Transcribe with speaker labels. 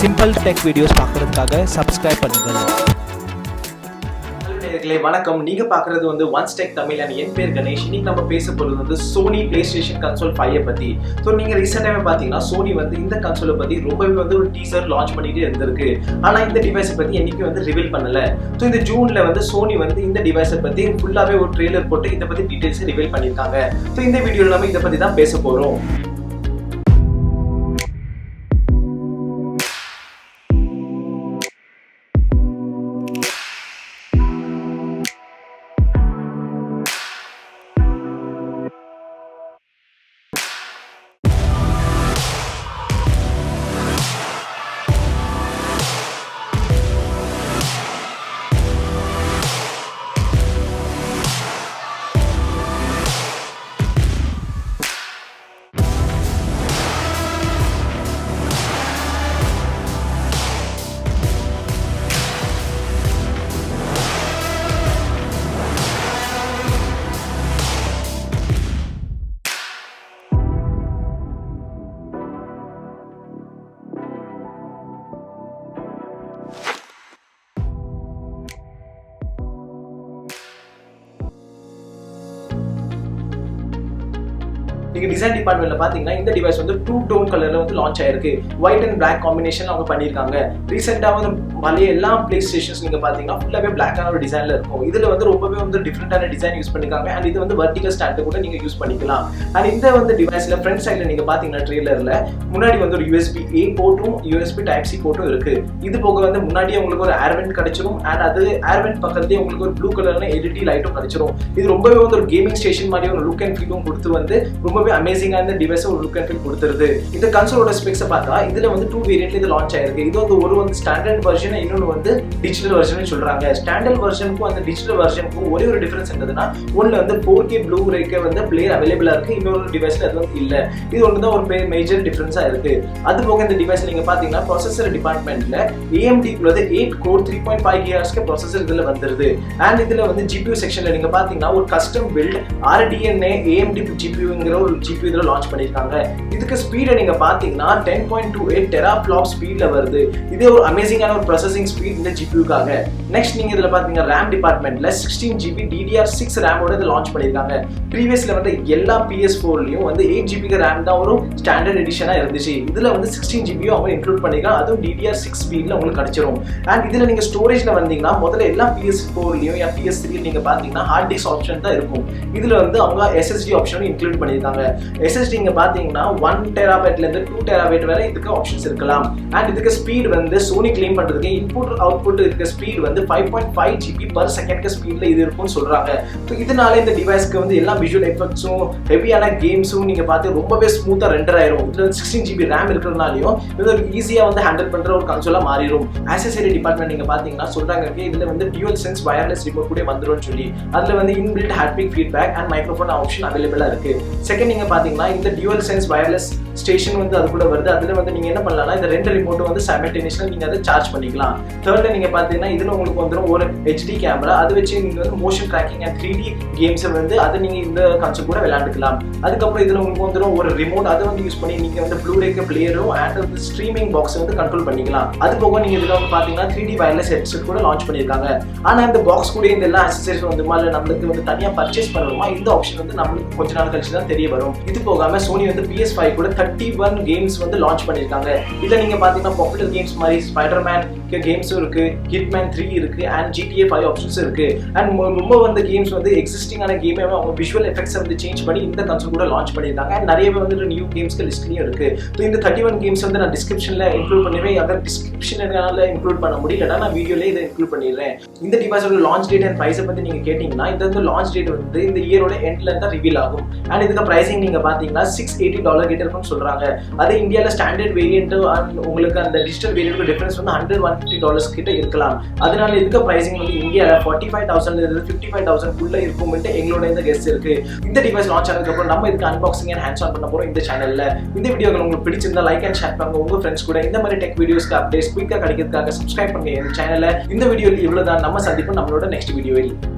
Speaker 1: Simple tech videos பார்க்குறதுக்காக subscribe பண்ணுங்கள்.
Speaker 2: வணக்கம், நீங்க பாக்குறது வந்து ஒன்ஸ் டெக் தமிழ் and என் பேர் கணேஷ். இன்னைக்கு நம்ம பேச போறது வந்து Sony PlayStation console 5 பத்தி. ஸோ நீங்க ரீசெண்டாவே பாத்தீங்கன்னா Sony வந்து இந்த கன்சோலை பத்தி ரொம்பவே வந்து ஒரு டீசர் லான்ச் பண்ணிட்டு இருந்திருக்கு. ஆனா இந்த டிவைஸை பத்தி என்னைக்கு வந்து ரிவீல் பண்ணல. ஸோ இந்த ஜூன்ல வந்து Sony வந்து இந்த டிவைஸை பத்தி ஃபுல்லாவே ஒரு ட்ரெய்லர் போட்டு இதை பத்தி டீடைல்ஸ் ரிவீல் பண்ணிருக்காங்க. ஸோ இந்த வீடியோல நம்ம இதை பத்தி தான் பேச போறோம். நீங்க டிசைன் டிபார்ட்மெண்ட்ல பாத்தீங்கன்னா இந்த டிவைஸ் வந்து 2 டோன் கலர்ல வந்து லான்ச் ஆயிருக்கு. ஒயிட் அண்ட் பிளாக் காம்பினேஷன் அவங்க பண்ணிருக்காங்க. ரீசெண்டா வந்து பழைய எல்லா பிளே ஸ்டேஷன்ஸ் நீங்க பாத்தீங்கன்னா ஃபுல்லாவே பிளாக்கான ஒரு டிசைன்ல இருக்கும். இதுல வந்து ரொம்பவே வந்து டிஃபரெண்டான டிசைன் யூஸ் பண்ணிருக்காங்க. அண்ட் இது வந்து வெர்டிகல் ஸ்டாண்ட் கூட நீங்க யூஸ் பண்ணிக்கலாம். அண்ட் இந்த வந்து டிவைஸ்ல ஃப்ரண்ட் சைடுல நீங்க பாத்தீங்கன்னா ட்ரெய்லர்ல முன்னாடி வந்து ஒரு USB A போர்ட்டும் USB Type C போர்ட்டும் இருக்கு. இது போக வந்து முன்னாடியே உங்களுக்கு ஒரு ஏர் வென்ட் கிடைச்சிரும். அண்ட் அது ஏர் வென்ட் பக்கத்துலயே உங்களுக்கு ஒரு ப்ளூ கலர்ல LED லைட்டும் கிடைச்சிரும். இது ரொம்பவே வந்து ஒரு கேமிங் ஸ்டேஷன் மாதிரி ஒரு லுக் அண்ட் ஃபீலும் கொடுத்து வந்து ரொம்பவே அமேசிங்கான டிவைஸ் ஒரு லுக் அண்ட் ஃபீல் கொடுத்துருது. இந்த கன்சோலோட ஸ்பெக்ஸை பார்த்தா இதுல வந்து 2 வேரியன்ட்ல இது லான்ச் ஆயிருக்கு. இது வந்து ஒரு வந்து ஸ்டாண்டர்ட் வெர்ஷன், இன்னொன்று வந்து டிஜிட்டல் வெர்ஷன் சொல்றாங்க. ஸ்டாண்டர்ட் வெர்ஷனுக்கும் அந்த டிஜிட்டல் வெர்ஷனுக்கும் ஒரே ஒரு டிஃபரன்ஸ் என்னதுன்னா ஒன்ல வந்து 4K ப்ளூ ரேக்கு வந்து பிளேயர் அவைலபிளா இருக்கு, இன்னொரு டிவைஸ்ல அது வந்து இல்ல. இது ஒன்று தான் ஒரு மேஜர் டிஃபரன்ஸா இருக்கு. அது போக இந்த டிவைஸ் நீங்க பாத்தீங்கன்னா ப்ராசஸர் டிபார்ட்மெண்ட்ல AMD குள்ளது 8 கோர் 3.5 GHz ப்ராசஸர் இதுல வந்துருது. அண்ட் இதுல வந்து GPU செக்ஷன்ல நீங்க பாத்தீங்கன்னா ஒரு கஸ்டம் பில்ட் RDNA AMD GPUங்கிற ஒரு GPU இதுல லான்ச் பண்ணிருக்காங்க. இதுக்கு ஸ்பீடை நீங்க பாத்தீங்கன்னா 10.28 டெராஃப்ளாப் ஸ்பீட்ல வருது. இதே ஒரு அமேசிங்கான ஒரு ப்ராசஸிங் ஸ்பீட் இந்த GPUக்காக. நெக்ஸ்ட் நீங்க இதுல பாத்தீங்கன்னா RAM டிபார்ட்மெண்ட்ல 16GB DDR6 RAM ஓட இது லான்ச் பண்ணிருக்காங்க. ப்ரீவியஸ்ல வந்து எல்லா PS4லயும் வந்து 8GB RAM தான் ஒரு ஸ்டாண்டர்ட் எடிஷனா இருந்துச்சு. இதுல வந்து 16GB அவங்க இன்க்ளூட் பண்ணிருக்காங்க. அதுவும் DDR6 ஸ்பீட்ல உங்களுக்கு கிடைச்சிரும். அண்ட் இதுல நீங்க ஸ்டோரேஜ்ல வந்தீங்கன்னா முதல்ல எல்லா PS4லயும் PS3 நீங்க பாத்தீங்கன்னா ஹார்ட் டிஸ்க் ஆப்ஷன் தான் இருக்கும். இதுல வந்து அவங்க SSD ஆப்ஷனும் இன்க்ளூட் பண்ணிருக்காங்க. SSD நீங்க பாத்தீங்கன்னா 1 TB இருந்து 2 TB வரை இதுக்கு ஆப்ஷன்ஸ் இருக்கலாம். அண்ட் இதுக்கு ஸ்பீட் வந்து Sony கிளைம் பண்றதுக்கு இன்புட் அவுட்புட் இருக்க ஸ்பீட் வந்து 5.5 GB per second ஸ்பீட்ல இது இருக்கும்னு சொல்றாங்க. ஸோ இதனால இந்த டிவைஸ்க்கு வந்து எல்லா விஷுவல் எஃபெக்ட்ஸும் ஹெவியான கேம்ஸும் நீங்க பார்த்து ரொம்பவே ஸ்மூத்தா ரெண்டர் ஆயிரும். இதுல 16GB RAM இருக்கிறதுனாலையும் இது ஒரு ஈஸியா வந்து ஹேண்டில் பண்ற ஒரு கன்சோலா மாறிடும். ஆக்சஸரி டிபார்ட்மெண்ட் நீங்க பாத்தீங்கன்னா சொல்றாங்க இதுல வந்து டியூவல் சென்ஸ் வயர்லெஸ் ரிமோட் கூட வந்துரும்னு சொல்லி. அதுல வந்து inbuilt haptic feedback and microphone option அவைலபிளா இருக்கு. செகண்ட் நீங்க பாத்தீங்கன்னா இந்த டியூவல் சென்ஸ் வயர்லெஸ் ஸ்டேஷன் வந்து அது கூட வருது. அதுல வந்து நீங்க என்ன பண்ணலாம்னா இந்த ரெண்டு ரிமோட்டும் வந்து சைமல்டேனியஸா நீங்க அதை சார்ஜ் பண்ணிக்கலாம். தேர்ட்ல நீங்க பாத்தீங்கன்னா இதுல உங்களுக்கு வந்துடும் ஒரு HD கேமரா. அதை வச்சு நீங்க வந்து motion tracking and 3D games வந்து அதை நீங்க இந்த கன்சோல் கூட விளையாண்டுக்கலாம். அதுக்கப்புறம் இதுல உங்களுக்கு வந்துடும் ஒரு ரிமோட். அதை வந்து யூஸ் பண்ணி நீங்க வந்து ப்ளூரேக்கு பிளேயரும் அண்ட் வந்து ஸ்ட்ரீமிங் பாக்ஸ் வந்து கண்ட்ரோல் பண்ணிக்கலாம். அது போக நீங்க இதுல வந்து பாத்தீங்கன்னா 3D வயர்லெஸ் ஹெட்செட் கூட லான்ச் பண்ணிருக்காங்க. ஆனா இந்த பாக்ஸ் கூட இந்த எல்லா அக்சசரிஸ் வந்துமா இல்ல நம்மளுக்கு வந்து தனியா பர்ச்சேஸ் பண்ணணுமா இந்த ஆப்ஷன் வந்து நம்மளுக்கு கொஞ்ச நாள் கழிச்சு தான் தெரிய வரும். இது போகாம Sony வந்து PS5 கூட 31 கேம்ஸ் வந்து லான்ச் பண்ணிருக்காங்க. இதுல நீங்க பாத்தீங்கன்னா பாப்புலர் கேம்ஸ் மாதிரி ஸ்பைடர்மேன் கேம்ஸும் இருக்கு, HITMAN 3 இருக்கு அண்ட் GTA 5 ஆப்ஷன்ஸ் இருக்கு. அண்ட் ரொம்ப வந்து கேம்ஸ் வந்து எக்ஸிஸ்டிங்கான கேமே அவங்க விஷுவல் எஃபெக்ட்ஸ் வந்து சேஞ்ச் பண்ணி இந்த கன்சோல் கூட லான்ச் பண்ணிருக்காங்க. அண்ட் நிறையவே வந்து நியூ கேம்ஸ்க்கு லிஸ்ட்லயும் இருக்கு. ஸோ இந்த 31 கேம்ஸ் வந்து நான் டிஸ்கிரிப்ஷன்ல இன்க்ளூட் பண்ணுவேன். அதாவது டிஸ்கிரிப்ஷனால இன்க்ளூட் பண்ண முடியலன்னா நான் வீடியோல இதை இன்க்ளூட் பண்ணிடுறேன். இந்த டிவைஸோட லான்ச் டேட் அண்ட் பிரைஸை பத்தி நீங்க கேட்டீங்கன்னா இந்த வந்து லான்ச் டேட் வந்து இந்த இயரோட எண்ட்ல தான் ரிவீல் ஆகும். அண்ட் இதுக்கு பிரைசிங் நீங்க பாத்தீங்கன்னா $680 கிட்ட இருக்கும்னு சொல்றாங்க. அதே இந்தியாவில் ஸ்டாண்டர்ட் வேரியன்ட் உங்களுக்கு அந்த டிஜிட்டல் வேரியன்ட் டிஃபரன்ஸ் வந்து $150 கிட்ட இருக்கலாம். அதனால இதுக்கு பிரைசிங் வந்து இந்தியாவில் 45,000 இருந்து 55,000 குள்ள இருக்கும் எங்களோட இந்த கெஸ் இருக்கு. இந்த டிவைஸ் லான்ச் ஆனதுக்கு அப்புறம் நம்ம இதுக்கு அன்பாக்சிங் அண்ட் ஹேண்ட்ஸ் ஆன் பண்ண போறோம் இந்த சேனல்ல. இந்த வீடியோக்கள் உங்களுக்கு பிடிச்சிருந்தா லைக் அண்ட் ஷேர் பண்ணுங்க. உங்க ஃப்ரெண்ட்ஸ் கூட இந்த மாதிரி டெக் வீடியோஸ்க்கு அப்டேட்ஸ் குயிக்கா கிடைக்கிறதுக்காக சப்ஸ்கிரைப் பண்ணுங்க இந்த சேனலை. இந்த வீடியோவில் இவ்வளவுதான். நம்ம சந்திப்போம் நம்மளோட நெக்ஸ்ட் வீடியோவில்.